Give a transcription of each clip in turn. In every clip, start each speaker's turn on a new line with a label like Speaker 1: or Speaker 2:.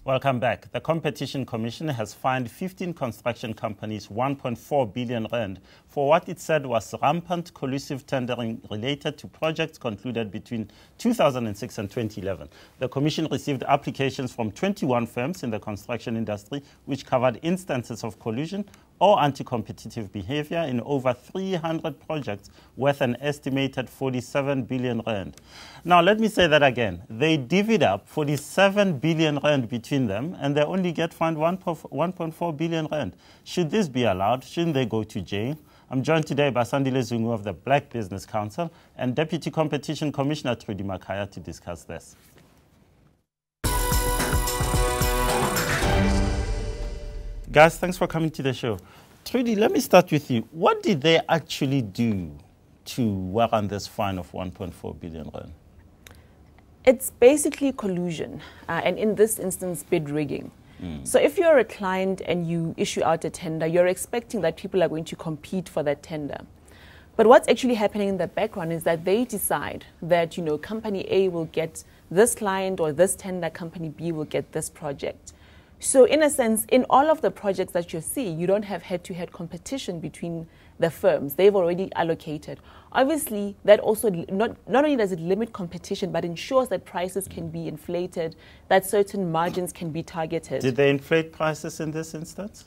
Speaker 1: Welcome back. The Competition Commission has fined 15 construction companies 1.4 billion rand for what it said was rampant collusive tendering related to projects concluded between 2006 and 2011. The Commission received applications from 21 firms in the construction industry which covered instances of collusion or anti-competitive behavior in over 300 projects worth an estimated 47 billion rand. Now, let me say that again. They divvied up 47 billion rand between them, and they only get fined 1.4 billion rand. Should this be allowed? Shouldn't they go to jail? I'm joined today by Sandile Zungu of the Black Business Council and Deputy Competition Commissioner Trudi Makhaya to discuss this. Guys, thanks for coming to the show. Trudi, let me start with you. What did they actually do to warrant this fine of 1.4 billion rand?
Speaker 2: It's basically collusion, and in this instance, bid rigging. So if you're a client and you issue out a tender, you're expecting that people are going to compete for that tender. But what's actually happening in the background is that they decide that, company A will get this client or this tender, company B will get this project. So in a sense, in all of the projects that you see, you don't have head-to-head competition between the firms. They've already allocated. Obviously, that also not only does it limit competition, but ensures that prices can be inflated, that certain margins can be targeted.
Speaker 1: Did they inflate prices in this instance?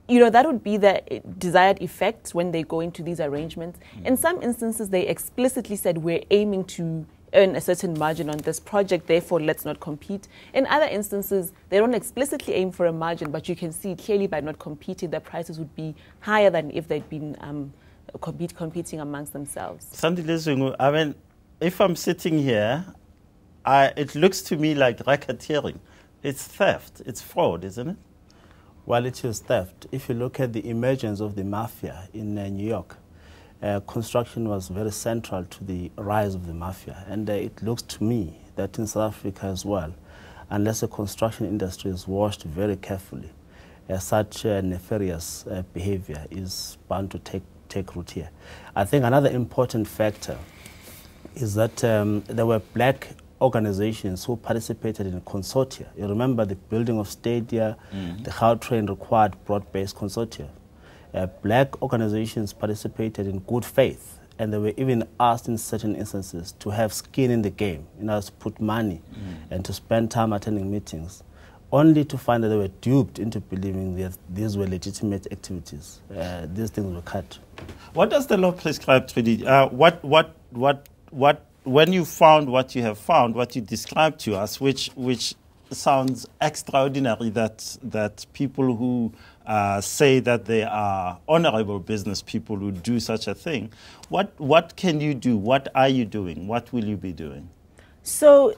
Speaker 2: That would be the desired effect when they go into these arrangements. In some instances, they explicitly said, we're aiming to earn a certain margin on this project, therefore let's not compete. In other instances, they don't explicitly aim for a margin, but you can see clearly by not competing, the prices would be higher than if they'd been competing amongst themselves.
Speaker 1: Sandile Zungu, I mean, if I'm sitting here, it looks to me like racketeering. It's theft, it's fraud, isn't it?
Speaker 3: Well, it is theft. If you look at the emergence of the mafia in New York, construction was very central to the rise of the mafia. And it looks to me that in South Africa as well, unless the construction industry is watched very carefully, such nefarious behavior is bound to take root here. I think another important factor is that there were black organizations who participated in consortia. You remember the building of stadia, the Gautrain required broad-based consortia. Black organizations participated in good faith, and they were even asked in certain instances to have skin in the game, to put money and to spend time attending meetings, only to find that they were duped into believing that these were legitimate activities. These things were cut.
Speaker 1: What does the law prescribe, Trudi? When you found what you have found, what you described to us, which sounds extraordinary, that people who say that they are honorable business people who do such a thing. What can you do? What are you doing? What will you be doing?
Speaker 2: So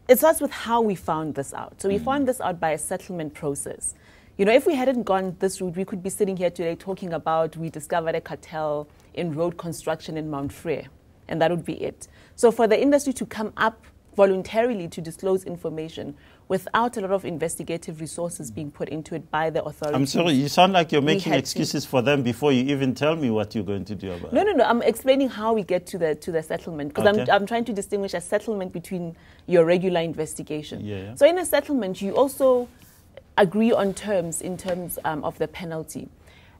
Speaker 2: it starts with how we found this out. So we found this out by a settlement process. If we hadn't gone this route, we could be sitting here today talking about we discovered a cartel in road construction in Mount Frere, and that would be it. So for the industry to come up voluntarily to disclose information without a lot of investigative resources being put into it by the authorities.
Speaker 1: I'm sorry, you sound like you're making excuses for them before you even tell me what you're going to do about it.
Speaker 2: No. I'm explaining how we get to the settlement, because I'm trying to distinguish a settlement between your regular investigation.
Speaker 1: Yeah.
Speaker 2: So in a settlement, you also agree on terms in terms of the penalty.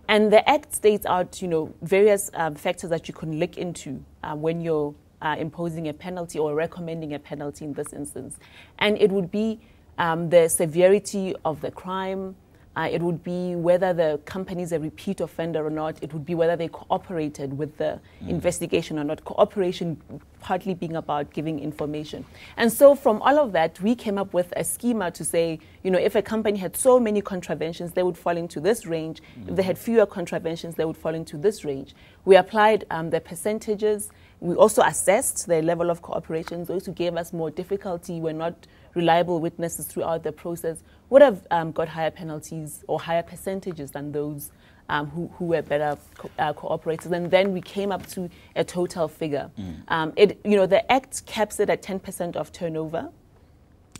Speaker 2: And the Act states out, various factors that you can look into when you're imposing a penalty or recommending a penalty in this instance. And it would be the severity of the crime. It would be whether the company is a repeat offender or not. It would be whether they cooperated with the investigation or not. Cooperation partly being about giving information. And so from all of that, we came up with a schema to say, if a company had so many contraventions, they would fall into this range. If they had fewer contraventions, they would fall into this range. We applied the percentages. We also assessed the level of cooperation. Those who gave us more difficulty were not reliable witnesses throughout the process would have got higher penalties or higher percentages than those who were better cooperators. And then we came up to a total figure. The Act caps it at 10% of turnover.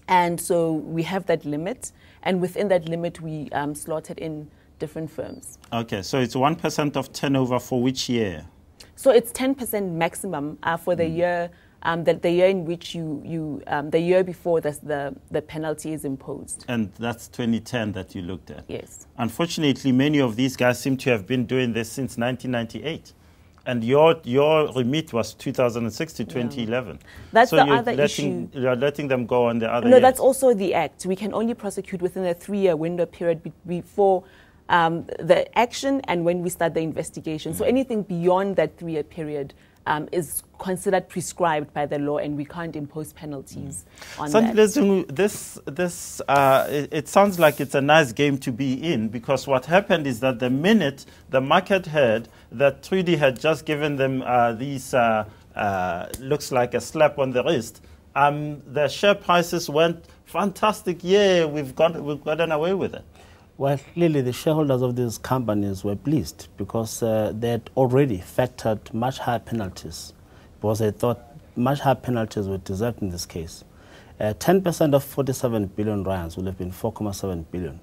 Speaker 2: And so we have that limit. And within that limit, we slotted in different firms.
Speaker 1: Okay, so it's 1% of turnover for which year?
Speaker 2: So it's 10% maximum for the year the year in which the year before the penalty is imposed.
Speaker 1: And that's 2010 that you looked at?
Speaker 2: Yes.
Speaker 1: Unfortunately, many of these guys seem to have been doing this since 1998. And your remit was 2006 to 2011.
Speaker 2: That's
Speaker 1: so
Speaker 2: the other issue.
Speaker 1: You're letting them go on the other
Speaker 2: No,
Speaker 1: years.
Speaker 2: that's also the act. We can only prosecute within a 3-year window period before the action and when we start the investigation. So anything beyond that 3-year period is considered prescribed by the law, and we can't impose penalties on that.
Speaker 1: Sandile Zungu, it sounds like it's a nice game to be in, because what happened is that the minute the market heard that Trudi had just given them these, looks like a slap on the wrist, the share prices went fantastic. Yeah, we've gotten away with it.
Speaker 3: Well, clearly the shareholders of these companies were pleased because they had already factored much higher penalties, because they thought much higher penalties were deserved in this case. 10% of 47 billion rands would have been 4.7 billion.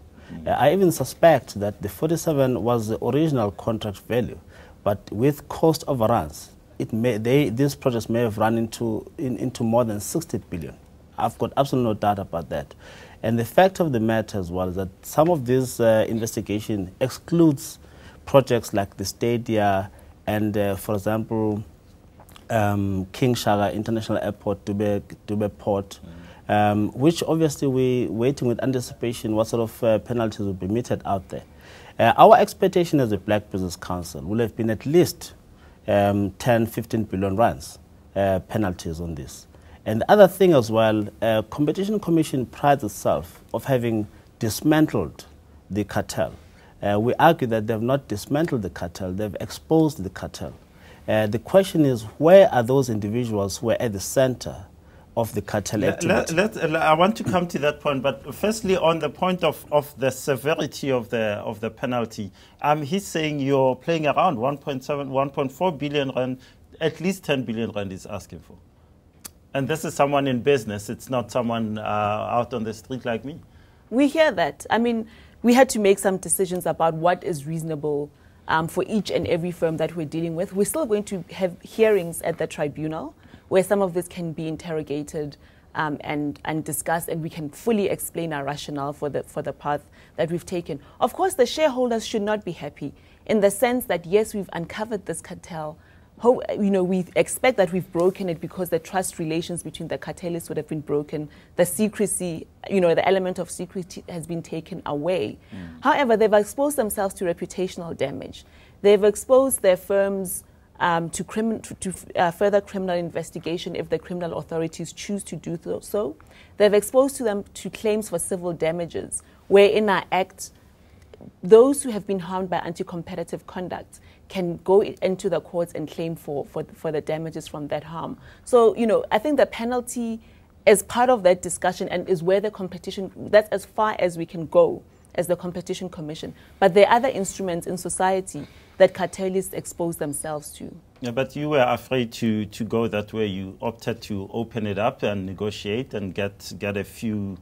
Speaker 3: I even suspect that the 47 was the original contract value, but with cost overruns, these projects may have run into more than 60 billion. I've got absolutely no doubt about that. And the fact of the matter as well is that some of this investigation excludes projects like the Stadia and, for example, King Shaka International Airport, Dube Port, which obviously we're waiting with anticipation what sort of penalties will be meted out there. Our expectation as a Black Business Council will have been at least 10, 15 billion rands penalties on this. And the other thing as well, Competition Commission prides itself of having dismantled the cartel. We argue that they have not dismantled the cartel, they've exposed the cartel. The question is, where are those individuals who are at the center of the cartel activity?
Speaker 1: I want to come to that point, but firstly, on the point of the severity of the penalty, he's saying you're playing around 1.7, 1.4 billion rand, at least 10 billion rand is asking for. And this is someone in business. It's not someone out on the street like me.
Speaker 2: We hear that. I mean, we had to make some decisions about what is reasonable for each and every firm that we're dealing with. We're still going to have hearings at the tribunal where some of this can be interrogated and discussed, and we can fully explain our rationale for the path that we've taken. Of course, the shareholders should not be happy in the sense that, yes, we've uncovered this cartel. We expect that we've broken it because the trust relations between the cartelists would have been broken. The secrecy, the element of secrecy has been taken away. However, they've exposed themselves to reputational damage. They've exposed their firms to further criminal investigation if the criminal authorities choose to do so. They've exposed them to claims for civil damages, where in our act, those who have been harmed by anti-competitive conduct can go into the courts and claim for the damages from that harm. So, I think the penalty is part of that discussion and is where the competition, that's as far as we can go as the Competition Commission. But there are other instruments in society that cartelists expose themselves to.
Speaker 1: Yeah, but you were afraid to go that way. You opted to open it up and negotiate and get a few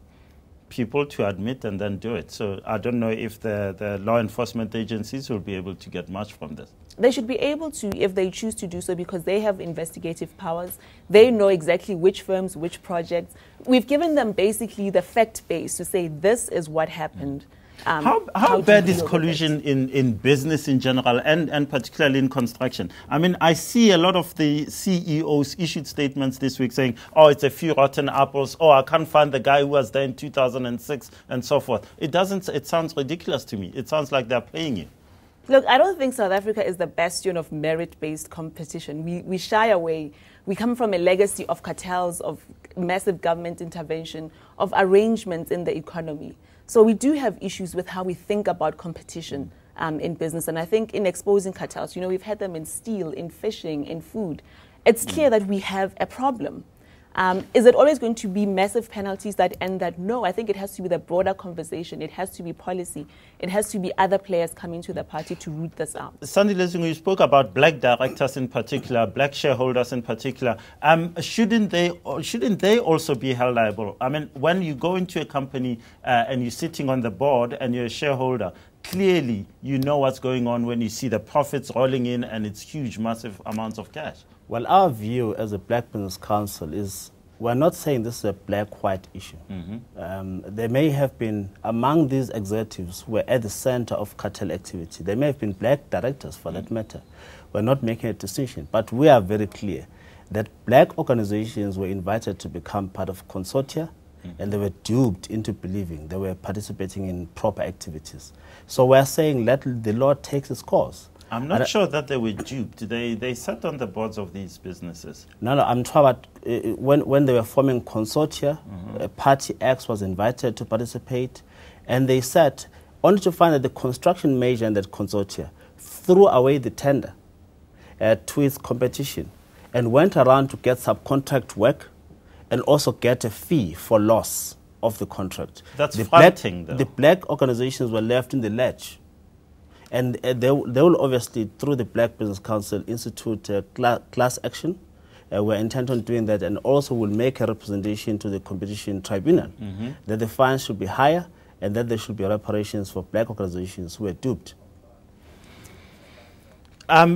Speaker 1: people to admit and then do it. So I don't know if the law enforcement agencies will be able to get much from this.
Speaker 2: They should be able to if they choose to do so, because they have investigative powers. They know exactly which firms, which projects. We've given them basically the fact base to say this is what happened.
Speaker 1: How bad is collusion in business in general and particularly in construction? I mean, I see a lot of the CEOs issued statements this week saying, oh, it's a few rotten apples, oh, I can't find the guy who was there in 2006 and so forth. It sounds ridiculous to me. It sounds like they're playing you.
Speaker 2: Look, I don't think South Africa is the bastion of merit-based competition. We shy away. We come from a legacy of cartels, of massive government intervention, of arrangements in the economy. So we do have issues with how we think about competition in business. And I think in exposing cartels, we've had them in steel, in fishing, in food. It's clear that we have a problem. Is it always going to be massive penalties that end that? No, I think it has to be the broader conversation. It has to be policy. It has to be other players coming to the party to root this out.
Speaker 1: Sandile Zungu, you spoke about black directors in particular, black shareholders in particular. Shouldn't they also be held liable? I mean, when you go into a company and you're sitting on the board and you're a shareholder, clearly you know what's going on when you see the profits rolling in and it's huge, massive amounts of cash.
Speaker 3: Well, our view as a Black Business Council is we're not saying this is a black-white issue. There may have been, among these executives who were at the center of cartel activity, there may have been black directors for that matter. We're not making a distinction, but we are very clear that black organizations were invited to become part of consortia, and they were duped into believing they were participating in proper activities. So we're saying let the law take its course.
Speaker 1: I'm not sure that they were duped. They sat on the boards of these businesses.
Speaker 3: No, I'm talking about when they were forming consortia, Party X was invited to participate, and they sat only to find that the construction major in that consortia threw away the tender to its competition and went around to get subcontract work and also get a fee for loss of the contract.
Speaker 1: That's fronting, though.
Speaker 3: The black organizations were left in the lurch. And they will obviously, through the Black Business Council, institute class action. We're intent on doing that, and also will make a representation to the competition tribunal that the fines should be higher and that there should be reparations for black organizations who were duped.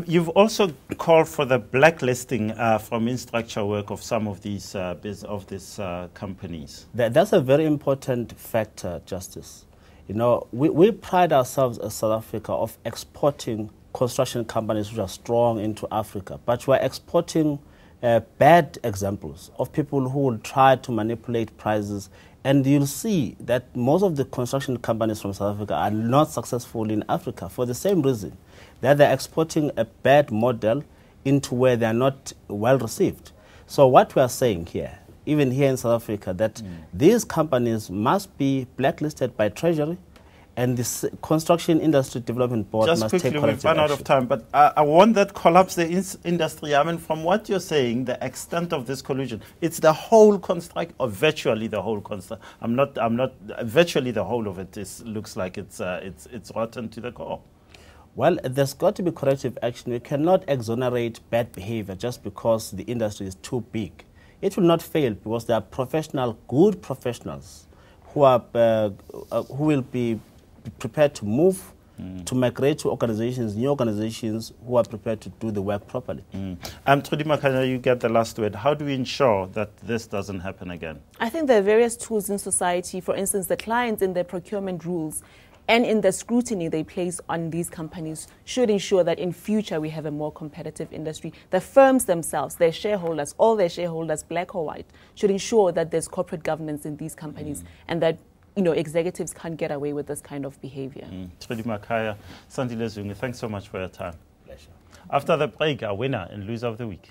Speaker 1: You've also called for the blacklisting from in-structure work of some of these companies.
Speaker 3: That's a very important factor, Justice. You know, we pride ourselves as South Africa of exporting construction companies which are strong into Africa, but we're exporting bad examples of people who will try to manipulate prices, and you'll see that most of the construction companies from South Africa are not successful in Africa for the same reason, that they're exporting a bad model into where they're not well received. So what we are saying here, even here in South Africa, that these companies must be blacklisted by Treasury, and the Construction Industry Development Board must take corrective action.
Speaker 1: Just quickly, we've run out of time, but I want that collapse the industry. I mean, from what you're saying, the extent of this collusion, it's the whole construct, or virtually the whole construct. Virtually the whole of it looks like it's rotten to the core.
Speaker 3: Well, there's got to be corrective action. We cannot exonerate bad behavior just because the industry is too big. It will not fail because there are good professionals who will be prepared to move, to migrate to organizations, new organizations who are prepared to do the work properly.
Speaker 1: Trudi, Makhaya, you get the last word. How do we ensure that this doesn't happen again?
Speaker 2: I think there are various tools in society. For instance, the clients in their procurement rules and in the scrutiny they place on these companies should ensure that in future we have a more competitive industry. The firms themselves, their shareholders, all their shareholders, black or white, should ensure that there's corporate governance in these companies and that executives can't get away with this kind of behavior.
Speaker 1: Trudi, Makhaya, Sandile Zungu, thanks so much for your time.
Speaker 3: Pleasure.
Speaker 1: After the break, our winner and loser of the week.